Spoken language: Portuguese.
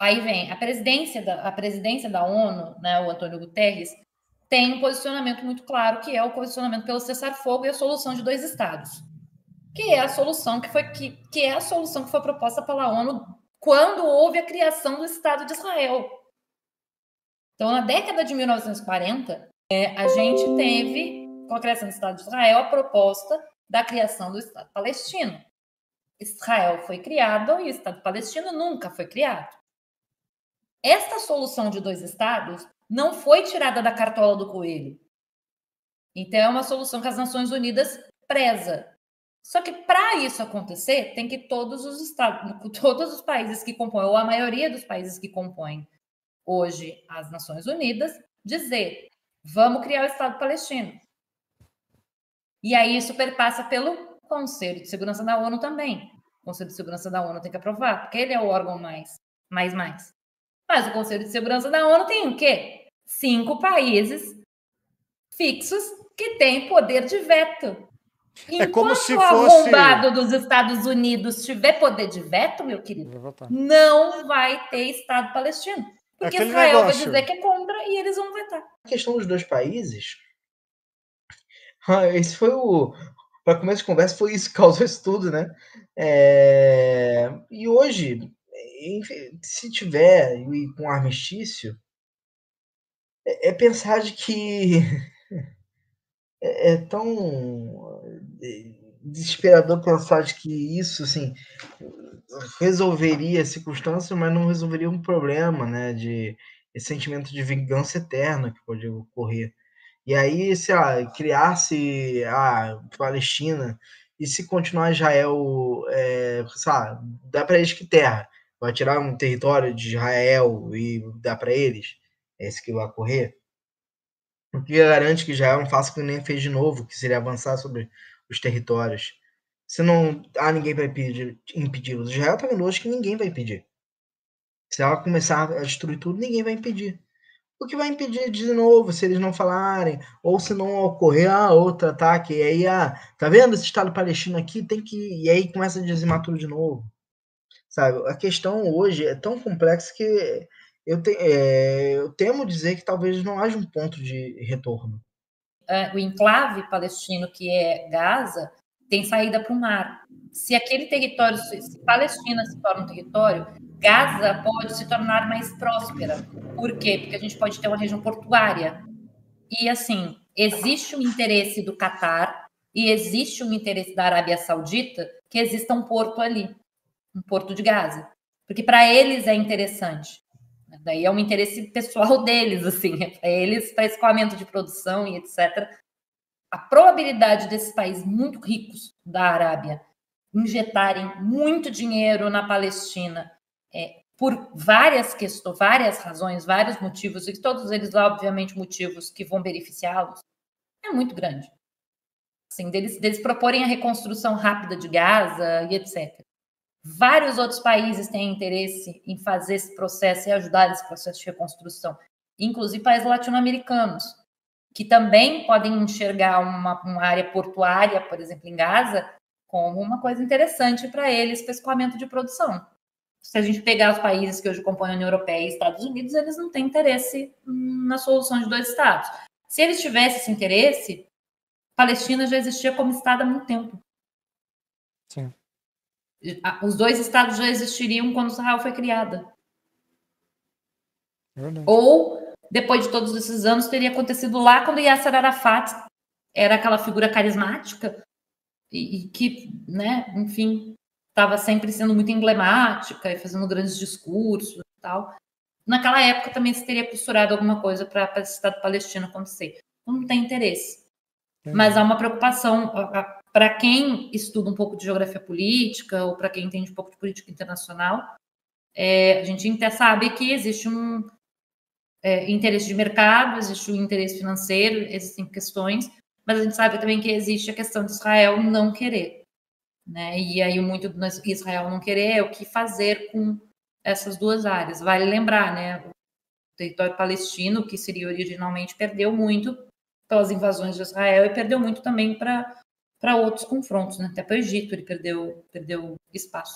Aí vem a presidência da ONU, né, o Antônio Guterres, tem um posicionamento muito claro, que é o posicionamento pelo cessar-fogo e a solução de 2 estados, que é a solução que foi proposta pela ONU quando houve a criação do Estado de Israel. Então, na década de 1940, a gente teve, com a criação do Estado de Israel, a proposta da criação do Estado palestino. Israel foi criado e o Estado palestino nunca foi criado. Esta solução de 2 estados não foi tirada da cartola do coelho. Então, é uma solução que as Nações Unidas preza. Só que, para isso acontecer, tem que todos os países que compõem, ou a maioria dos países que compõem hoje as Nações Unidas, dizer: vamos criar o Estado palestino. E aí isso perpassa pelo Conselho de Segurança da ONU também. O Conselho de Segurança da ONU tem que aprovar, porque ele é o órgão mais. Mas o Conselho de Segurança da ONU tem o quê? 5 países fixos que têm poder de veto. Enquanto o arrombado dos Estados Unidos tiver poder de veto, meu querido, não vai ter Estado palestino. Porque Israel vai dizer que é contra e eles vão vetar. A questão dos 2 países, esse foi para começo de conversa, foi isso que causou isso tudo, né? E hoje, se tiver com armistício, pensar de que é tão desesperador pensar de que isso, assim, resolveria a circunstância, mas não resolveria um problema, né? De esse sentimento de vingança eterna que pode ocorrer. E aí, se criar-se a Palestina e se continuar Israel, dá para eles que terra? Vai tirar um território de Israel e dá para eles? É isso que vai ocorrer? O que garante que Israel não faça o que nem fez de novo, que seria avançar sobre os territórios? Se não há ninguém para impedi-los. Israel está vendo hoje que ninguém vai impedir. Se ela começar a destruir tudo, ninguém vai impedir. O que vai impedir de novo, se eles não falarem, ou se não ocorrer outro ataque, e aí, tá vendo esse Estado palestino aqui, tem que... E aí começa a dizimar tudo de novo. Sabe, a questão hoje é tão complexa que eu temo dizer que talvez não haja um ponto de retorno. O enclave palestino, que é Gaza, tem saída para o mar. Se aquele território, se Palestina se torna um território, Gaza pode se tornar mais próspera. Por quê? Porque a gente pode ter uma região portuária. E, assim, existe um interesse do Catar e existe um interesse da Arábia Saudita que exista um porto ali, um porto de Gaza. Porque para eles é interessante. Daí é um interesse pessoal deles, assim, para eles, para escoamento de produção e etc. A probabilidade desses países muito ricos da Arábia injetarem muito dinheiro na Palestina por várias questões, várias razões, vários motivos, e todos eles, obviamente, motivos que vão beneficiá-los, é muito grande. Assim, deles proporem a reconstrução rápida de Gaza e etc. Vários outros países têm interesse em fazer esse processo e ajudar esse processo de reconstrução, inclusive países latino-americanos, que também podem enxergar uma área portuária, por exemplo, em Gaza, como uma coisa interessante para eles, para escoamento de produção. Se a gente pegar os países que hoje compõem a União Europeia e Estados Unidos, eles não têm interesse na solução de 2 estados. Se eles tivessem esse interesse, a Palestina já existia como Estado há muito tempo. Sim. Os 2 estados já existiriam quando Israel foi criada. Verdade. Ou, depois de todos esses anos, teria acontecido lá quando Yasser Arafat era aquela figura carismática e que, né, enfim, estava sempre sendo muito emblemática e fazendo grandes discursos e tal. Naquela época também se teria costurado alguma coisa para esse Estado palestino acontecer. Não tem interesse. Mas há uma preocupação para quem estuda um pouco de geografia política ou para quem entende um pouco de política internacional. A gente até sabe que existe um interesse de mercado, existe um interesse financeiro, existem questões, mas a gente sabe também que existe a questão de Israel não querer, né? E aí muito do Israel não querer é o que fazer com essas 2 áreas. Vale lembrar, né? O território palestino, que seria originalmente, perdeu muito pelas invasões de Israel e perdeu muito também para outros confrontos, né? Até para o Egito ele perdeu espaço.